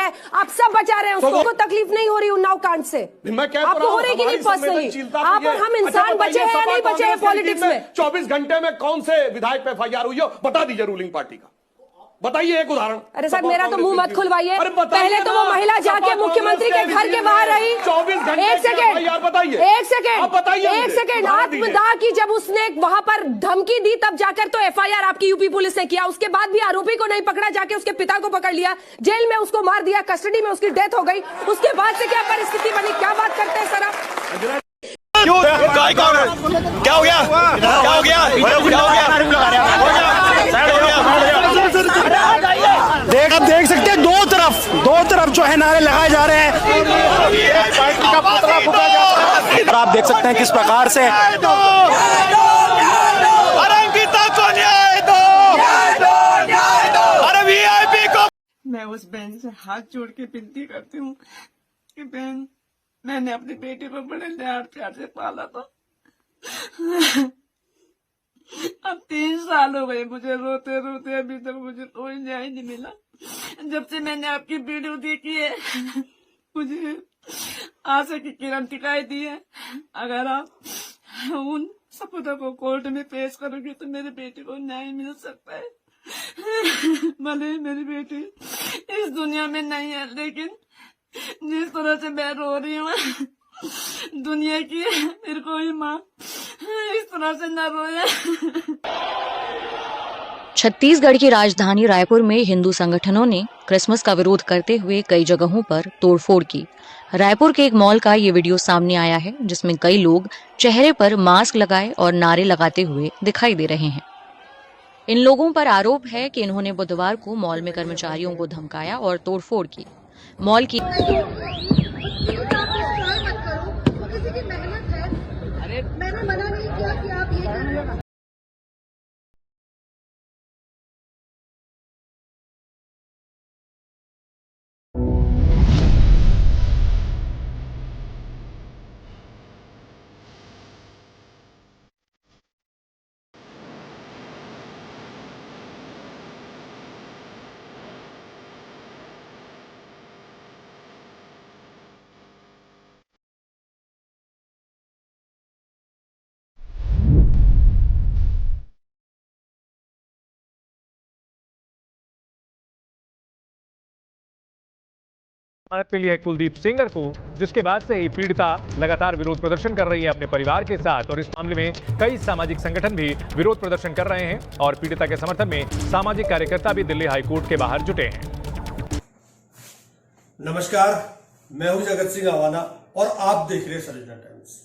है, आप सब बचा रहे हैं उसको, तकलीफ नहीं हो रही उन्नाव कांड से? आपको हो रही कि नहीं पर्सनली? आप और हम इंसान बचे हैं या नहीं बचे हैं पॉलिटिक्स में? 24 घंटे में कौन से विधायक पे एफआईआर हुई हो बता दीजिए रूलिंग पार्टी का, बताइए एक उदाहरण। अरे सर मेरा तो मुंह मत खुलवाइए, पहले तो वो महिला जाके मुख्यमंत्री के घर के बाहर रही। 24 घंटे एक सेकेंड बताइए, एक सेकेंड आत्मदाह की जब उसने वहां पर धमकी दी तब जाकर तो एफआईआर आपकी यूपी पुलिस ने किया, उसके बाद भी आरोपी को नहीं पकड़ा, जाके उसके पिता को पकड़ लिया, जेल में उसको मार दिया, कस्टडी में उसकी डेथ हो गई, उसके बाद से क्या परिस्थिति बनी? क्या बात करते हैं सर आप? क्यों? क्या हो गया? क्या हो गया? आप देख सकते हैं दो तरफ जो है नारे लगाए जा रहे हैं और आप देख सकते हैं किस प्रकार से अंकिता को न्याय दो, अरे वीआईपी को। मैं उस बहन से हाथ जोड़ के विनती करती हूँ कि बहन, मैंने अपनी बेटी को बड़े लाड़ प्यार से पाला था, अब 3 साल हो गए मुझे रोते रोते, अभी तक मुझे कोई न्याय नहीं मिला। जब से मैंने आपकी वीडियो देखी है मुझे आशा की किरण दिखाई दी है। अगर आप उन सबूतों को कोर्ट में पेश करोगे तो मेरे बेटे को न्याय मिल सकता है। भले मेरी बेटी इस दुनिया में नहीं है, लेकिन जिस तरह से मैं रो रही हूँ दुनिया की मेरे कोई माँ इस तरह से न रोए। छत्तीसगढ़ की राजधानी रायपुर में हिंदू संगठनों ने क्रिसमस का विरोध करते हुए कई जगहों पर तोड़फोड़ की। रायपुर के एक मॉल का ये वीडियो सामने आया है जिसमें कई लोग चेहरे पर मास्क लगाए और नारे लगाते हुए दिखाई दे रहे हैं। इन लोगों पर आरोप है कि इन्होंने बुधवार को मॉल में कर्मचारियों को धमकाया और तोड़फोड़ की। मॉल की मैंने मना नहीं किया कि आप ये करें। के लिए कुलदीप सेंगर को, जिसके बाद से ही पीड़िता लगातार विरोध प्रदर्शन कर रही है अपने परिवार के साथ, और इस मामले में कई सामाजिक संगठन भी विरोध प्रदर्शन कर रहे हैं और पीड़िता के समर्थन में सामाजिक कार्यकर्ता भी दिल्ली हाईकोर्ट के बाहर जुटे हैं। नमस्कार, मैं हूं जगत सिंह अवाना और आप देख रहे हैं सरिता टाइम्स।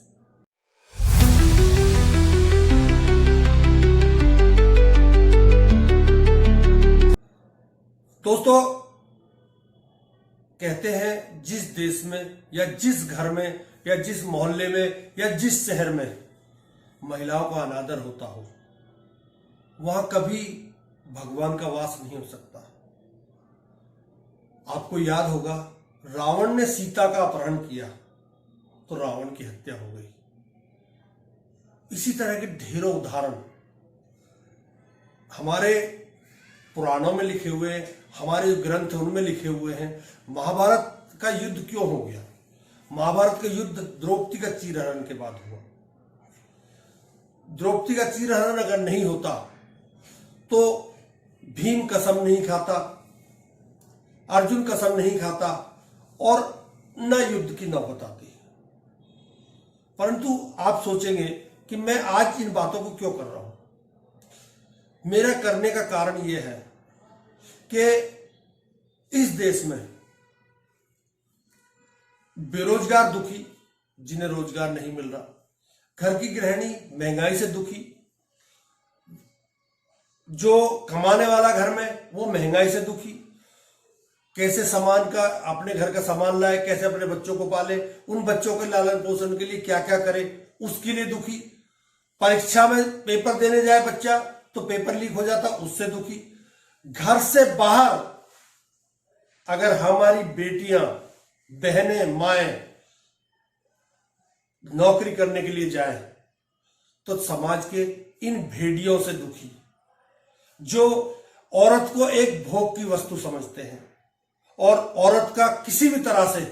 दोस्तों, कहते हैं जिस देश में या जिस घर में या जिस मोहल्ले में या जिस शहर में महिलाओं का अनादर होता हो वहां कभी भगवान का वास नहीं हो सकता। आपको याद होगा, रावण ने सीता का अपहरण किया तो रावण की हत्या हो गई। इसी तरह के ढेरों उदाहरण हमारे पुराणों में लिखे हुए, हमारे ग्रंथ उनमें लिखे हुए हैं। महाभारत का युद्ध क्यों हो गया? महाभारत का युद्ध द्रौपदी का चीरहरण के बाद हुआ। द्रौपदी का चीरहरण अगर नहीं होता तो भीम कसम नहीं खाता, अर्जुन कसम नहीं खाता और न युद्ध की नौबत आती। परंतु आप सोचेंगे कि मैं आज इन बातों को क्यों कर रहा हूं। मेरा करने का कारण यह है कि इस देश में बेरोजगार दुखी, जिन्हें रोजगार नहीं मिल रहा, घर की गृहिणी महंगाई से दुखी, जो कमाने वाला घर में वो महंगाई से दुखी, कैसे सामान का अपने घर का सामान लाए, कैसे अपने बच्चों को पाले, उन बच्चों के लालन पोषण के लिए क्या क्या करे उसके लिए दुखी, परीक्षा में पेपर देने जाए बच्चा तो पेपर लीक हो जाता उससे दुखी। घर से बाहर अगर हमारी बेटियां, बहनें, माएं नौकरी करने के लिए जाए तो समाज के इन भेड़ियों से दुखी, जो औरत को एक भोग की वस्तु समझते हैं और औरत का किसी भी तरह से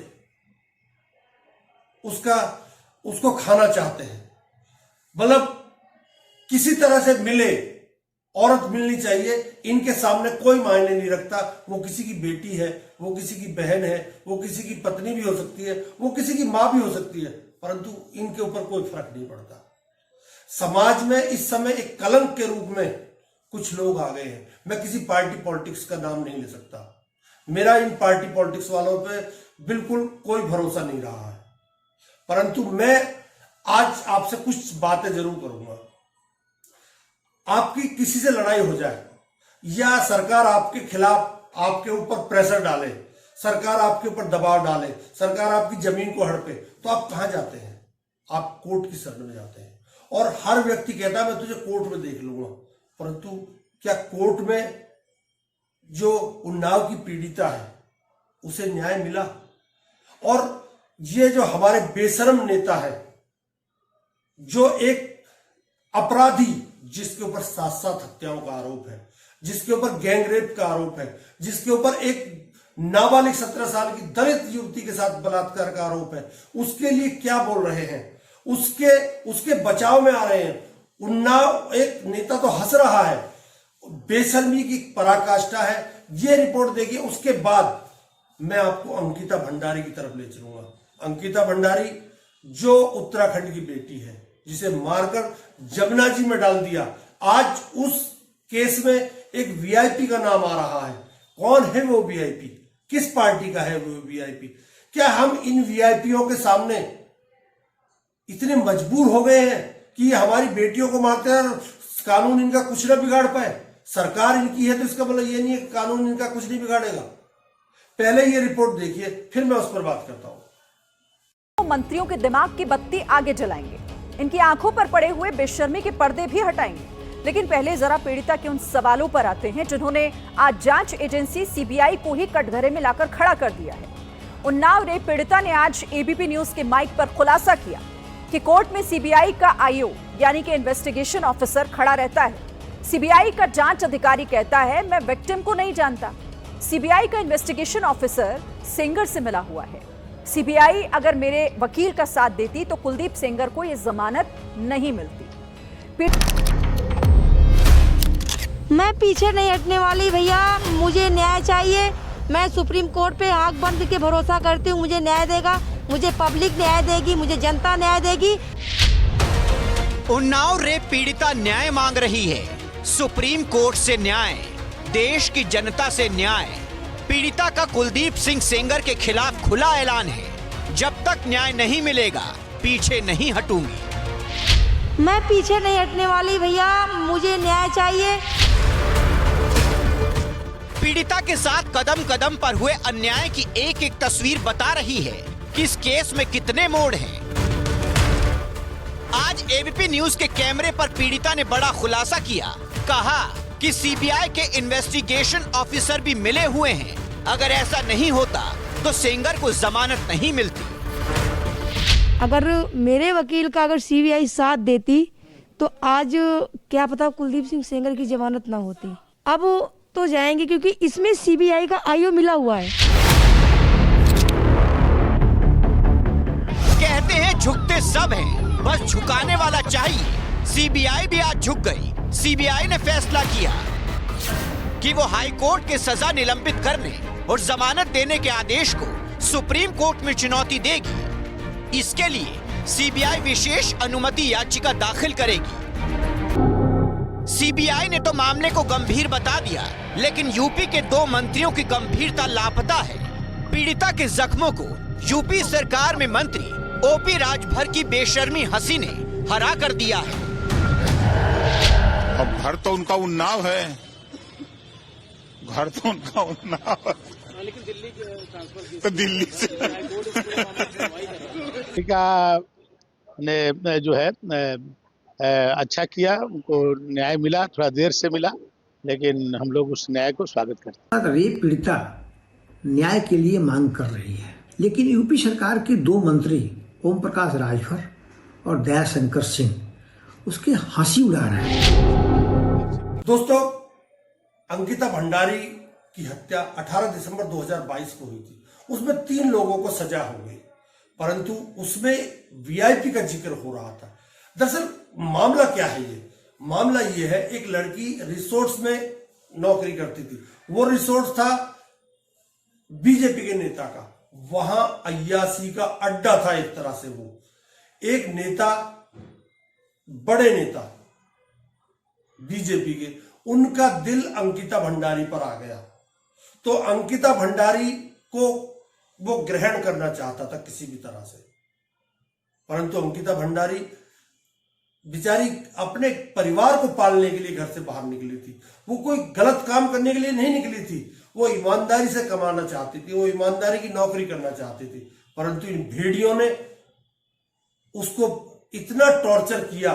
उसको खाना चाहते हैं। मतलब किसी तरह से मिले, औरत मिलनी चाहिए, इनके सामने कोई मायने नहीं रखता। वो किसी की बेटी है, वो किसी की बहन है, वो किसी की पत्नी भी हो सकती है, वो किसी की मां भी हो सकती है, परंतु इनके ऊपर कोई फर्क नहीं पड़ता। समाज में इस समय एक कलंक के रूप में कुछ लोग आ गए हैं। मैं किसी पार्टी पॉलिटिक्स का नाम नहीं ले सकता, मेरा इन पार्टी पॉलिटिक्स वालों पे बिल्कुल कोई भरोसा नहीं रहा है, परंतु मैं आज आपसे कुछ बातें जरूर करूंगा। आपकी किसी से लड़ाई हो जाए या सरकार आपके खिलाफ आपके ऊपर प्रेशर डाले, सरकार आपके ऊपर दबाव डाले, सरकार आपकी जमीन को हड़पे, तो आप कहां जाते हैं? आप कोर्ट की शरण में जाते हैं। और हर व्यक्ति कहता है मैं तुझे कोर्ट में देख लूंगा, परंतु क्या कोर्ट में जो उन्नाव की पीड़िता है उसे न्याय मिला? और ये जो हमारे बेशरम नेता है, जो एक अपराधी जिसके ऊपर 7-7 हत्याओं का आरोप है, जिसके ऊपर गैंगरेप का आरोप है, जिसके ऊपर एक नाबालिग 17 साल की दलित युवती के साथ बलात्कार का आरोप है, उसके लिए क्या बोल रहे हैं? उसके बचाव में आ रहे हैं। उन्नाव एक नेता तो हंस रहा है, बेशर्मी की पराकाष्ठा है। ये रिपोर्ट देखिए, उसके बाद मैं आपको अंकिता भंडारी की तरफ ले चलूंगा। अंकिता भंडारी जो उत्तराखंड की बेटी है, जिसे मारकर जमुना जी में डाल दिया, आज उस केस में एक वीआईपी का नाम आ रहा है। कौन है वो वीआईपी? किस पार्टी का है वो वीआईपी? क्या हम इन वीआईपीओ के सामने इतने मजबूर हो गए हैं कि हमारी बेटियों को मारते हैं और कानून इनका कुछ न बिगाड़ पाए? सरकार इनकी है तो इसका मतलब ये नहीं है कि कानून इनका कुछ नहीं बिगाड़ेगा। पहले ये रिपोर्ट देखिए, फिर मैं उस पर बात करता हूं। मंत्रियों के दिमाग की बत्ती आगे जलाएंगे, इनकी आंखों पर पड़े हुए बेशर्मी के पर्दे भी हटाएंगे। लेकिन पहले जरा पीड़िता के उन सवालों पर आते हैं जिन्होंने आज जांच एजेंसी सीबीआई को ही कटघरे में लाकर खड़ा कर दिया है। उन्नाव रेप पीड़िता ने आज एबीपी न्यूज के माइक पर खुलासा किया कि कोर्ट में सीबीआई का आईओ यानी कि इन्वेस्टिगेशन ऑफिसर खड़ा रहता है। सीबीआई का जांच अधिकारी कहता है मैं विक्टिम को नहीं जानता। सीबीआई का इन्वेस्टिगेशन ऑफिसर सेंगर से मिला हुआ है। सीबीआई अगर मेरे वकील का साथ देती तो कुलदीप सेंगर को यह जमानत नहीं मिलती। मैं पीछे नहीं हटने वाली भैया, मुझे न्याय चाहिए। मैं सुप्रीम कोर्ट पे आंख बंद के भरोसा करती हूँ, मुझे न्याय देगा, मुझे पब्लिक न्याय देगी, मुझे जनता न्याय देगी। उन्नाव रेप पीड़िता न्याय मांग रही है, सुप्रीम कोर्ट से न्याय, देश की जनता से न्याय। पीड़िता का कुलदीप सिंह सेंगर के खिलाफ खुला ऐलान है, जब तक न्याय नहीं मिलेगा पीछे नहीं हटूंगी। मैं पीछे नहीं हटने वाली भैया, मुझे न्याय चाहिए। पीड़िता के साथ कदम कदम पर हुए अन्याय की एक एक तस्वीर बता रही है कि इस केस में कितने मोड़ हैं। आज एबीपी न्यूज के कैमरे पर पीड़िता ने बड़ा खुलासा किया। कहा कि सीबीआई के इन्वेस्टिगेशन ऑफिसर भी मिले हुए हैं, अगर ऐसा नहीं होता तो सेंगर को जमानत नहीं मिलती। अगर मेरे वकील का अगर सीबीआई साथ देती तो आज क्या पता कुलदीप सिंह सेंगर की जमानत ना होती। अब तो जाएंगे क्योंकि इसमें सीबीआई का आईओ मिला हुआ है। कहते हैं झुकते सब हैं, बस झुकाने वाला चाहिए। सीबीआई भी आज झुक गई। सीबीआई ने फैसला किया कि वो हाई कोर्ट के सजा निलंबित करने और जमानत देने के आदेश को सुप्रीम कोर्ट में चुनौती देगी। इसके लिए सीबीआई विशेष अनुमति याचिका दाखिल करेगी। सीबीआई ने तो मामले को गंभीर बता दिया, लेकिन यूपी के 2 मंत्रियों की गंभीरता लापता है। पीड़िता के जख्मों को यूपी सरकार में मंत्री ओपी राजभर की बेशर्मी हंसी ने हरा कर दिया है। अब घर तो उनका उन्नाव है, घर तो उनका उन्नाव है, लेकिन दिल्ली तो दिल्ली से ने जो है अच्छा किया, उनको न्याय मिला, थोड़ा देर से मिला, लेकिन हम लोग उस न्याय को स्वागत करते हैं। रेप पीड़िता न्याय के लिए मांग कर रही है, लेकिन यूपी सरकार के 2 मंत्री ओम प्रकाश राजभर और दयाशंकर सिंह उसकी हंसी उड़ा रहे हैं। दोस्तों, अंकिता भंडारी की हत्या 18 दिसंबर 2022 को हुई थी। उसमें 3 लोगों को सजा हो गई, परंतु उसमें वीआईपी का जिक्र हो रहा था। दरअसल मामला क्या है? ये मामला ये है, एक लड़की रिसोर्ट्स में नौकरी करती थी। वो रिसोर्ट था बीजेपी के नेता का, वहां अय्यासी का अड्डा था एक तरह से। वो एक नेता, बड़े नेता बीजेपी के, उनका दिल अंकिता भंडारी पर आ गया, तो अंकिता भंडारी को वो ग्रहण करना चाहता था किसी भी तरह से, परंतु अंकिता भंडारी बेचारी अपने परिवार को पालने के लिए घर से बाहर निकली थी। वो कोई गलत काम करने के लिए नहीं निकली थी, वो ईमानदारी से कमाना चाहती थी, वो ईमानदारी की नौकरी करना चाहती थी, परंतु इन भेड़ियों ने उसको इतना टॉर्चर किया,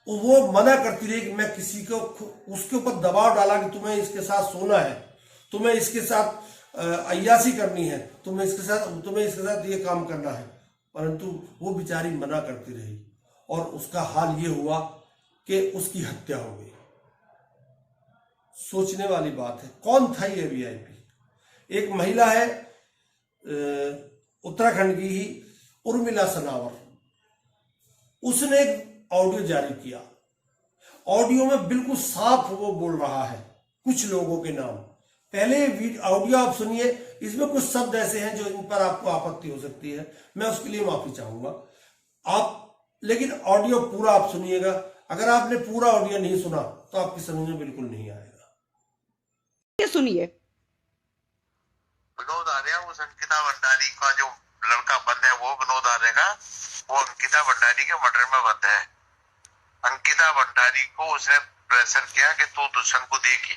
वो मना करती रही कि मैं किसी को, उसके ऊपर दबाव डाला कि तुम्हें इसके साथ सोना है, तुम्हें इसके साथ अय्यासी करनी है, तुम्हें इसके साथ ये काम करना है, परंतु वो बेचारी मना करती रही और उसका हाल ये हुआ कि उसकी हत्या हो गई। सोचने वाली बात है, कौन था ये वीआईपी? एक महिला है उत्तराखंड की ही, उर्मिला सनावर, उसने एक ऑडियो जारी किया। ऑडियो में बिल्कुल साफ वो बोल रहा है कुछ लोगों के नाम। पहले ऑडियो आप सुनिए, इसमें कुछ शब्द ऐसे हैं जो इन पर आपको आपत्ति हो सकती है, मैं उसके लिए माफी चाहूंगा आप, लेकिन ऑडियो पूरा आप सुनिएगा। अगर आपने पूरा ऑडियो नहीं सुना तो आपकी समझ में बिल्कुल नहीं आएगा। ये सुनिए। विनोद आर्या, उस अंकिता भंडारी का जो लड़का बंद है, वो विनोद आर्या का, वो अंकिता भंडारी के मर्डर में बंद है। अंकिता भंडारी को उसने प्रेशर किया कि तू दुष्यंत को देखी,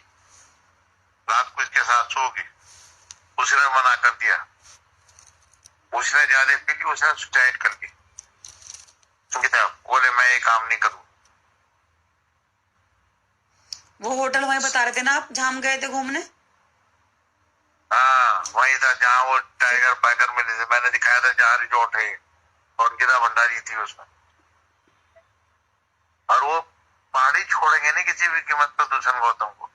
रात को इसके साथ सोगी, उसने मना कर दिया, उसने ज्यादा पी ली, उसने सुसाइड कर ली। अंकिता बोले मैं ये काम नहीं करूं। वो होटल वहीं बता रहे थे ना आप, जहां हम गए थे घूमने? हाँ वही था जहाँ वो टाइगर पैगर मिले थे, मैंने दिखाया था जहाँ रिजॉर्ट है, और अंकिता भंडारी थी उसमें। और वो पहाड़ी छोड़ेंगे नहीं किसी भी कीमत पर दुष्यंत गौतम को।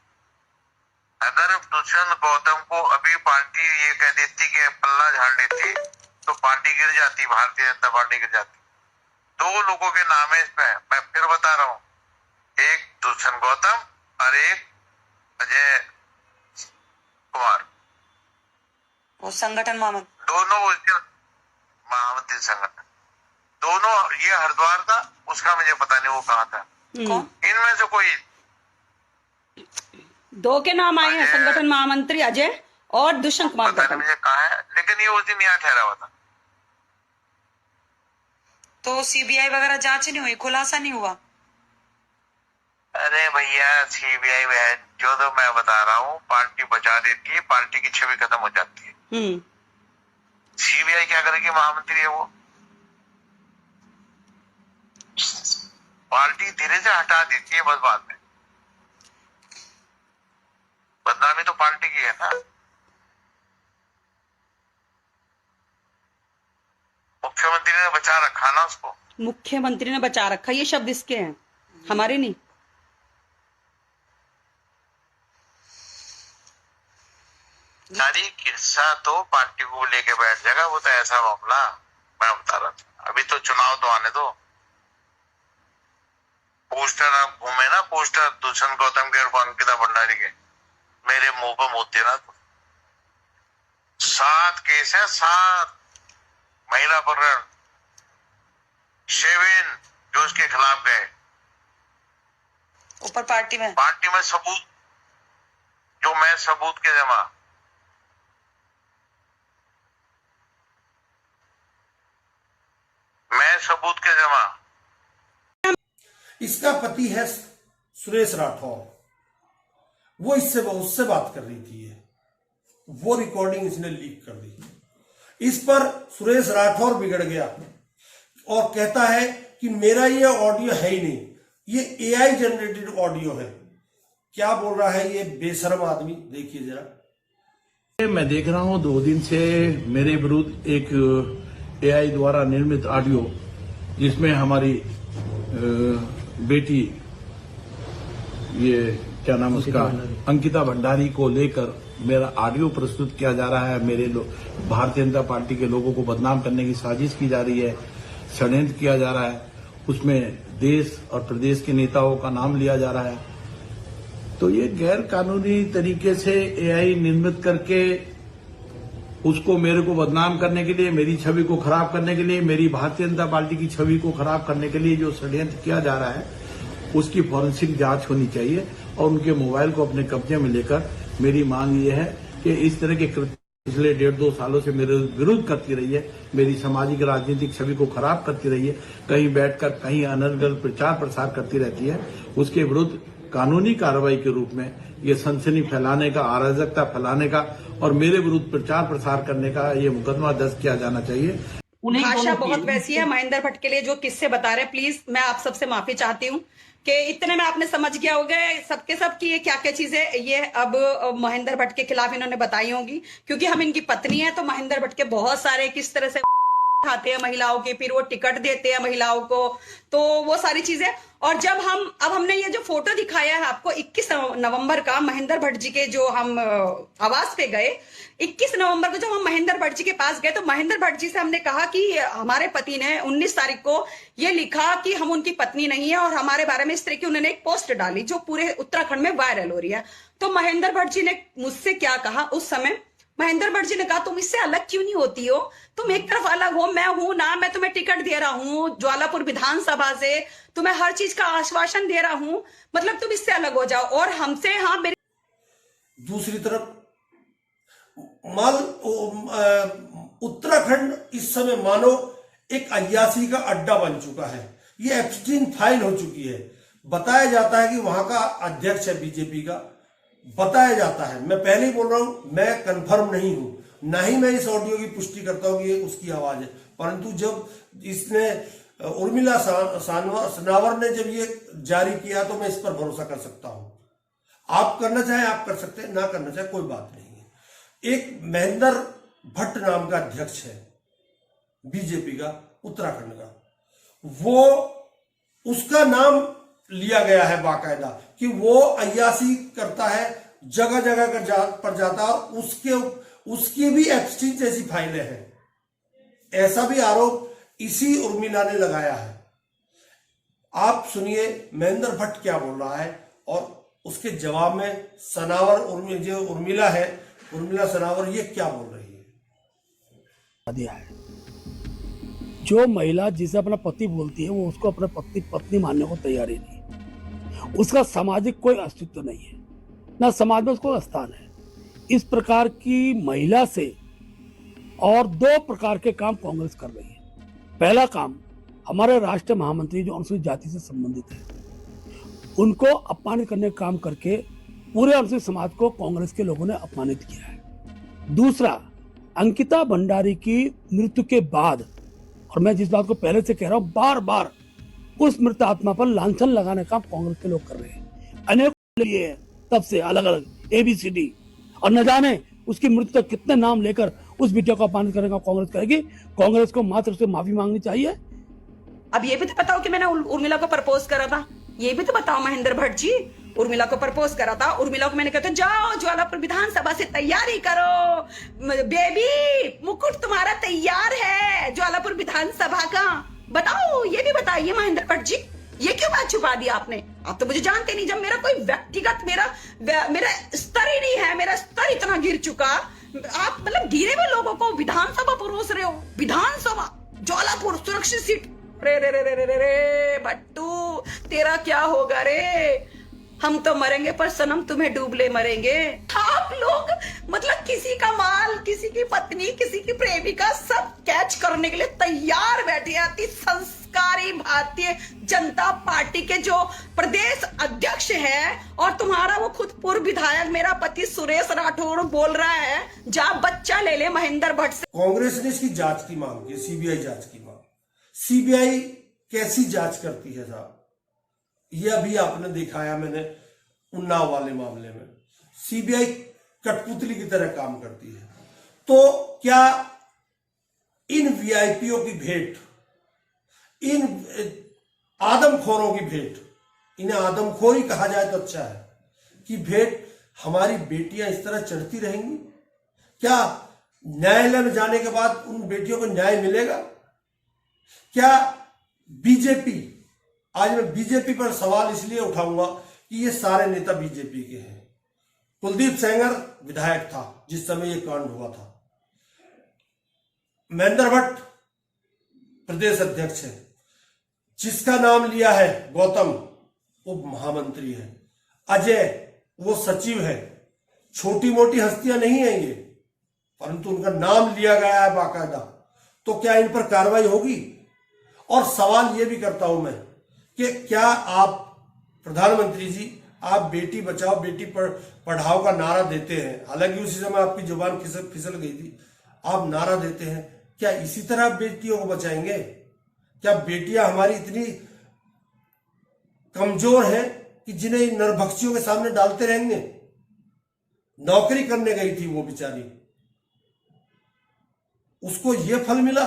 अगर दुष्यंत गौतम को अभी पार्टी ये कह देती कि पल्ला झाड़ देती तो पार्टी गिर जाती, भारतीय जनता पार्टी गिर जाती। 2 लोगों के नाम है इसमें, मैं फिर बता रहा हूँ, एक दुष्यंत गौतम और एक अजय कुमार, वो संगठन महामंत्री, दोनों उसके महामंत्री संगठन, दोनों। ये हरिद्वार था, उसका मुझे पता नहीं वो कहाँ था। कौन? इनमें से कोई 2 के नाम आए हैं, संगठन महामंत्री अजय और दुष्यंत कुमार पता नहीं मुझे कहाँ है, लेकिन ये उस दिन यहाँ ठहरा हुआ था। तो सीबीआई वगैरह जांच नहीं हुई, खुलासा नहीं हुआ? अरे भैया सीबीआई जो तो मैं बता रहा हूँ, पार्टी बचा देती है, पार्टी की छवि खत्म हो जाती है। सीबीआई क्या करेगी? महामंत्री है वो, पार्टी धीरे से हटा देती है बस। बाद में बदनामी तो पार्टी की है ना। मुख्यमंत्री ने बचा रखा ना उसको, मुख्यमंत्री ने बचा रखा, ये शब्द इसके हैं, हमारे नहीं। सारी किस्सा तो पार्टी को लेके बैठ जाएगा, वो तो ऐसा मामला मैं बता रहा था। अभी तो चुनाव तो आने दो। पोस्टर आप घूमे ना, पोस्टर दुष्यंत गौतम के और अंकिता भंडारी के, मेरे मुंह पर मुद्दे देना। 7 केस है, 7 महिला अपहरण, 7 जो उसके खिलाफ गए ऊपर पार्टी में सबूत, जो मैं सबूत के जमा, मैं सबूत के जमा। इसका पति है सुरेश राठौर, वो उससे बात कर रही थी, वो रिकॉर्डिंग इसने लीक कर दी। इस पर सुरेश राठौर बिगड़ गया और कहता है कि मेरा ये ऑडियो है ही नहीं, ये एआई जनरेटेड ऑडियो है। क्या बोल रहा है ये बेशर्म आदमी, देखिए जरा। मैं देख रहा हूं 2 दिन से मेरे विरुद्ध एक एआई द्वारा निर्मित ऑडियो, जिसमें हमारी बेटी ये क्या नाम उसका अंकिता भंडारी को लेकर मेरा ऑडियो प्रस्तुत किया जा रहा है। मेरे भारतीय जनता पार्टी के लोगों को बदनाम करने की साजिश की जा रही है, षड्यंत्र किया जा रहा है, उसमें देश और प्रदेश के नेताओं का नाम लिया जा रहा है। तो ये गैर कानूनी तरीके से एआई निर्मित करके उसको मेरे को बदनाम करने के लिए, मेरी छवि को खराब करने के लिए, मेरी भारतीय जनता पार्टी की छवि को खराब करने के लिए जो षड्यंत्र किया जा रहा है उसकी फॉरेंसिक जांच होनी चाहिए और उनके मोबाइल को अपने कब्जे में लेकर मेरी मांग ये है कि इस तरह के कृत्य पिछले 1.5-2 सालों से मेरे विरोध करती रही है, मेरी सामाजिक राजनीतिक छवि को खराब करती रही है, कहीं बैठकर कहीं अनर्गल प्रचार प्रसार करती रहती है, उसके विरुद्ध कानूनी कार्रवाई के रूप में ये सनसनी फैलाने का, अराजकता फैलाने का और मेरे विरुद्ध प्रचार प्रसार करने का ये मुकदमा दर्ज किया जाना चाहिए। भाषा बहुत वैसी है महेंद्र भट्ट के लिए जो किससे बता रहे हैं। प्लीज मैं आप सबसे माफी चाहती हूँ कि इतने में आपने समझ गया होगा सबके सब की ये क्या क्या चीजें ये अब महेंद्र भट्ट के खिलाफ इन्होंने बताई होंगी, क्योंकि हम इनकी पत्नी है। तो महेंद्र भट्ट के बहुत सारे किस तरह से उठाते हैं महिलाओं के, फिर वो टिकट देते हैं महिलाओं को, तो वो सारी चीजें। और जब अब हमने ये जो फोटो दिखाया है आपको 21 नवंबर का महेंद्र भट्ट जी के जो हम आवास पे गए, 21 नवंबर को जब हम महेंद्र भट्ट जी के पास गए तो महेंद्र भट्ट जी से हमने कहा कि हमारे पति ने 19 तारीख को ये लिखा कि हम उनकी पत्नी नहीं है और हमारे बारे में इस तरह की उन्होंने एक पोस्ट डाली जो पूरे उत्तराखंड में वायरल हो रही है। तो महेंद्र भट्ट जी ने मुझसे क्या कहा उस समय, महेंद्र भट्ट जी ने कहा तुम इससे अलग क्यों नहीं होती हो, तुम एक तरफ अलग हो, मैं हूं ना, मैं तुम्हें टिकट दे रहा हूं ज्वालापुर विधानसभा से, तुम्हें हर चीज का आश्वासन दे रहा हूं, मतलब तुम इससे अलग हो जाओ और हमसे। हाँ मेरी दूसरी तरफ उत्तराखंड इस समय मानो एक अय्यासी का अड्डा बन चुका है, ये एप्स्टीन फाइल हो चुकी है। बताया जाता है कि वहां का अध्यक्ष है बीजेपी का, बताया जाता है। मैं पहले ही बोल रहा हूं, मैं कंफर्म नहीं हूं, ना ही मैं इस ऑडियो की पुष्टि करता हूं कि ये उसकी आवाज है, परंतु जब इसने उर्मिला सनावर ने जब ये जारी किया तो मैं इस पर भरोसा कर सकता हूं। आप करना चाहे आप कर सकते हैं, ना करना चाहे कोई बात नहीं है। एक महेंद्र भट्ट नाम का अध्यक्ष है बीजेपी का उत्तराखंड का, वो उसका नाम लिया गया है बाकायदा कि वो अय्यासी करता है, जगह जगह पर जाता है, उसकी भी एप्स्टीन जैसी फाइलें हैं। ऐसा भी आरोप इसी उर्मिला ने लगाया है। आप सुनिए महेंद्र भट्ट क्या बोल रहा है और उसके जवाब में सनावर जो उर्मिला है, उर्मिला सनावर ये क्या बोल रही है। दिया है जो महिला जिसे अपना पति बोलती है वो उसको अपना पत्नी मानने को तैयार ही नहीं, उसका सामाजिक कोई अस्तित्व नहीं है, ना समाज में उसको स्थान है। इस प्रकार की महिला से और 2 प्रकार के काम कांग्रेस कर रही है। पहला काम, हमारे राष्ट्रीय महामंत्री जो अनुसूचित जाति से संबंधित है उनको अपमानित करने का काम करके पूरे अनुसूचित समाज को कांग्रेस के लोगों ने अपमानित किया है। दूसरा, अंकिता भंडारी की मृत्यु के बाद, और मैं जिस बात को पहले से कह रहा हूं, बार बार उस मृत आत्मा पर लांछन लगाने का कांग्रेस के लोग कर रहे हैं। अनेक लिए तब से अलग अलग ABCD, और न जाने उसकी मृत्यु तक कितने नाम लेकर उस बिटिया को अपमानित करने का कांग्रेस करेगी। कांग्रेस को मात्र से माफी मांगनी चाहिए। अब ये भी तो बताओ कि मैंने उर्मिला को प्रपोज करा था, ये भी तो बताओ महेंद्र भट्ट जी, उर्मिला को प्रपोज करा था। उर्मिला को मैंने कहता जाओ ज्वालापुर विधानसभा से तैयारी करो, बेबी मुकुट तुम्हारा तैयार है ज्वालापुर विधानसभा का, बताओ, ये भी बताइए महेंद्र भट्ट जी, ये क्यों बात छुपा दी आपने। आप तो मुझे जानते नहीं, जब मेरा कोई व्यक्तिगत मेरा स्तर ही नहीं है, मेरा स्तर इतना गिर चुका, आप मतलब गिरे हुए लोगों को विधानसभा परोस रहे हो। विधानसभा ज्वालापुर सुरक्षित सीट, रे रे रे रे रे रे भट्टू तेरा क्या होगा रे, हम तो मरेंगे पर सनम तुम्हें डूबले मरेंगे। आप लोग मतलब किसी का माल, किसी की पत्नी, किसी की प्रेमिका सब कैच करने के लिए तैयार बैठे आती। संस्कारी भारतीय जनता पार्टी के जो प्रदेश अध्यक्ष है और तुम्हारा वो खुद पूर्व विधायक मेरा पति सुरेश राठौड़ बोल रहा है जा बच्चा ले ले महेंद्र भट्ट से। कांग्रेस ने इसकी जांच की मांग की, CBI जांच की मांग। CBI कैसी जांच करती है साहब, ये अभी आपने दिखाया मैंने उन्नाव वाले मामले में। CBI कठपुतली की तरह काम करती है। तो क्या इन VIPओं की भेंट, इन आदमखोरों की भेंट, इन्हें आदमखोर ही कहा जाए तो अच्छा है, की भेंट हमारी बेटियां इस तरह चढ़ती रहेंगी? क्या न्यायालय में जाने के बाद उन बेटियों को न्याय मिलेगा? क्या बीजेपी, आज मैं बीजेपी पर सवाल इसलिए उठाऊंगा कि ये सारे नेता बीजेपी के हैं। कुलदीप सेंगर विधायक था जिस समय ये कांड हुआ था, महेंद्र भट्ट प्रदेश अध्यक्ष है, जिसका नाम लिया है गौतम वो महामंत्री है, अजय वो सचिव है। छोटी मोटी हस्तियां नहीं है ये, परंतु उनका नाम लिया गया है बाकायदा। तो क्या इन पर कार्रवाई होगी? और सवाल ये भी करता हूं मैं कि क्या आप प्रधानमंत्री जी, आप बेटी बचाओ बेटी पढ़ाओ का नारा देते हैं, हालांकि उसी समय आपकी जुबान फिसल गई थी, आप नारा देते हैं, क्या इसी तरह आप बेटियों को बचाएंगे? क्या बेटियां हमारी इतनी कमजोर हैं कि जिन्हें नरभक्षियों के सामने डालते रहेंगे? नौकरी करने गई थी वो बेचारी, उसको ये फल मिला।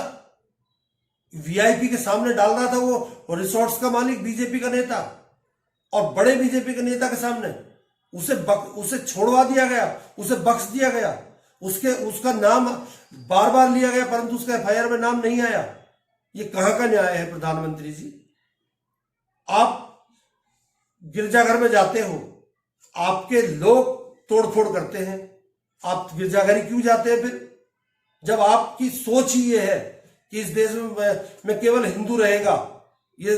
वीआईपी के सामने डाल रहा था वो रिसोर्ट्स का मालिक बीजेपी का नेता, और बड़े बीजेपी के नेता के सामने उसे छोड़वा दिया गया, उसे बख्श दिया गया, उसका नाम बार बार लिया गया, परंतु उसका एफआईआर में नाम नहीं आया। ये कहां का न्याय है प्रधानमंत्री जी? आप गिरजाघर में जाते हो, आपके लोग तोड़फोड़ करते हैं, आप गिरजाघर क्यों जाते हैं फिर? जब आपकी सोच ही ये है कि इस देश में केवल हिंदू रहेगा, ये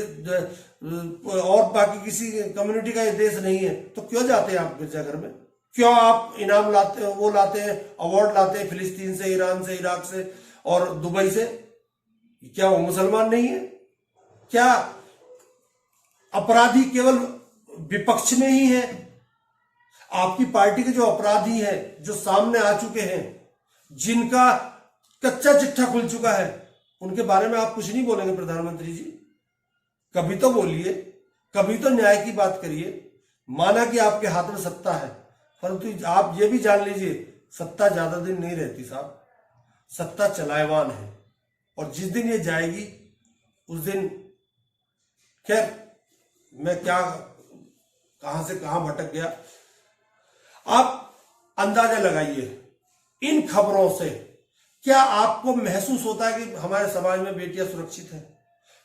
और बाकी किसी कम्युनिटी का ये देश नहीं है, तो क्यों जाते हैं आप गिरजाघर में? क्यों आप इनाम लाते हैं, वो लाते हैं, अवार्ड लाते हैं फिलिस्तीन से, ईरान से, इराक से और दुबई से? क्या वो मुसलमान नहीं है? क्या अपराधी केवल विपक्ष में ही है? आपकी पार्टी के जो अपराधी हैं, जो सामने आ चुके हैं, जिनका कच्चा चिट्ठा खुल चुका है, उनके बारे में आप कुछ नहीं बोलेंगे प्रधानमंत्री जी? कभी तो बोलिए, कभी तो न्याय की बात करिए। माना कि आपके हाथ में सत्ता है, परंतु आप ये भी जान लीजिए सत्ता ज्यादा दिन नहीं रहती साहब, सत्ता चलायवान है, और जिस दिन ये जाएगी उस दिन, खैर मैं क्या कहां से कहां भटक गया। आप अंदाजा लगाइए इन खबरों से, क्या आपको महसूस होता है कि हमारे समाज में बेटियां सुरक्षित हैं?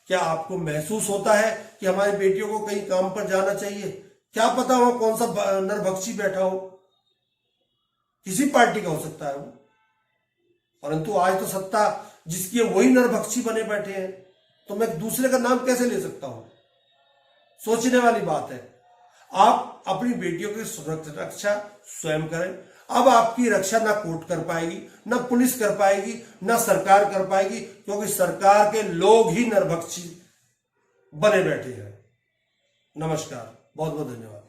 क्या आपको महसूस होता है कि हमारी बेटियों को कहीं काम पर जाना चाहिए? क्या पता हो कौन सा नरभक्षी बैठा हो, किसी पार्टी का हो सकता है वो, परंतु आज तो सत्ता जिसकी है वही नरभक्षी बने बैठे हैं, तो मैं दूसरे का नाम कैसे ले सकता हूं? सोचने वाली बात है। आप अपनी बेटियों की सुरक्षा स्वयं करें। अब आपकी रक्षा ना कोर्ट कर पाएगी, ना पुलिस कर पाएगी, ना सरकार कर पाएगी, क्योंकि सरकार के लोग ही नरभक्षी बने बैठे हैं। नमस्कार, बहुत बहुत धन्यवाद।